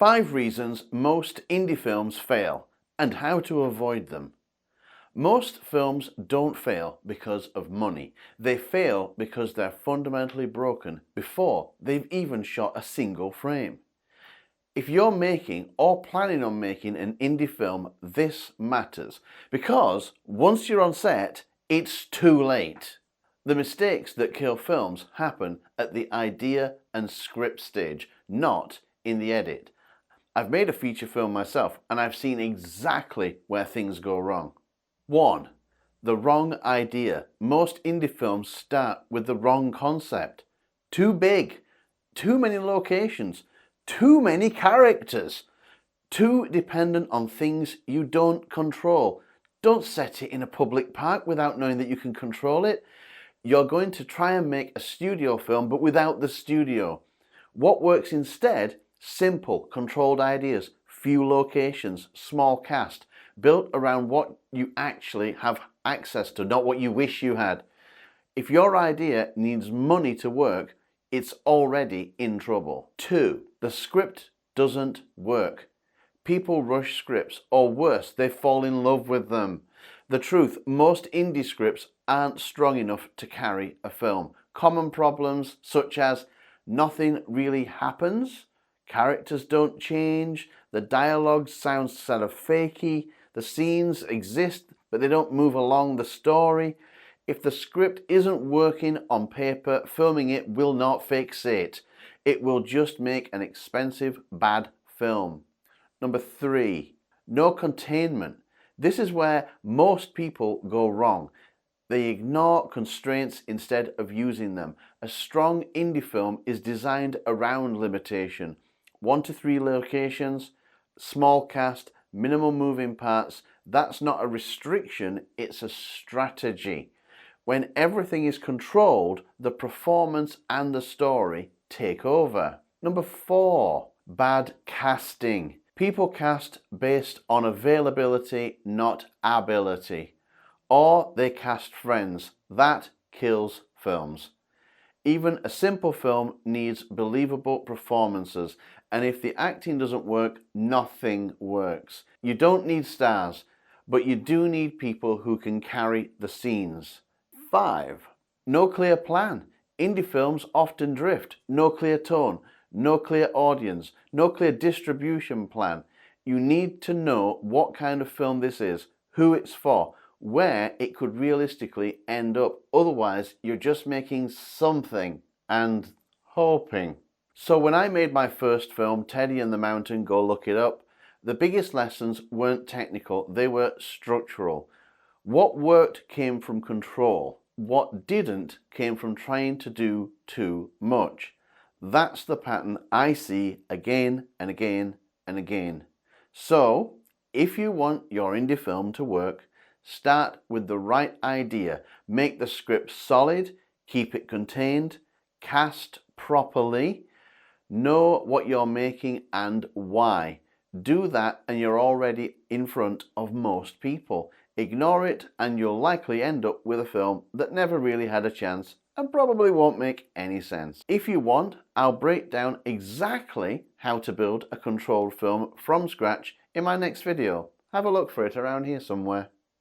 5 reasons most indie films fail and how to avoid them. Most films don't fail because of money. They fail because they're fundamentally broken before they've even shot a single frame. If you're making or planning on making an indie film, this matters because once you're on set, it's too late. The mistakes that kill films happen at the idea and script stage, not in the edit. I've made a feature film myself and I've seen exactly where things go wrong. 1. The wrong idea. Most indie films start with the wrong concept. Too big, too many locations, too many characters, too dependent on things you don't control. Don't set it in a public park without knowing that you can control it. You're going to try and make a studio film but without the studio. What works instead? Simple, controlled ideas, few locations, small cast, built around what you actually have access to, not what you wish you had. If your idea needs money to work, it's already in trouble. 2. The script doesn't work. People rush scripts, or worse, they fall in love with them. The truth, most indie scripts aren't strong enough to carry a film. Common problems such as nothing really happens, characters don't change, the dialogue sounds sort of fakey, the scenes exist but they don't move along the story. If the script isn't working on paper, filming it will not fix it. It will just make an expensive, bad film. Number 3, no containment. This is where most people go wrong. They ignore constraints instead of using them. A strong indie film is designed around limitation. 1 to 3 locations, small cast, minimal moving parts. That's not a restriction, it's a strategy. When everything is controlled, the performance and the story take over. Number 4, bad casting. People cast based on availability, not ability. Or they cast friends. That kills films. Even a simple film needs believable performances, and if the acting doesn't work, nothing works. You don't need stars, but you do need people who can carry the scenes. 5. No clear plan. Indie films often drift. No clear tone, no clear audience, no clear distribution plan. You need to know what kind of film this is, who it's for, where it could realistically end up. Otherwise, you're just making something and hoping. So when I made my first film, Teddy and the Mountain, go look it up, the biggest lessons weren't technical, they were structural. What worked came from control. What didn't came from trying to do too much. That's the pattern I see again and again and again. So, if you want your indie film to work, start with the right idea. Make the script solid, keep it contained, cast properly, know what you're making and why. Do that and you're already in front of most people. Ignore it and you'll likely end up with a film that never really had a chance and probably won't make any sense. If you want, I'll break down exactly how to build a controlled film from scratch in my next video. Have a look for it around here somewhere.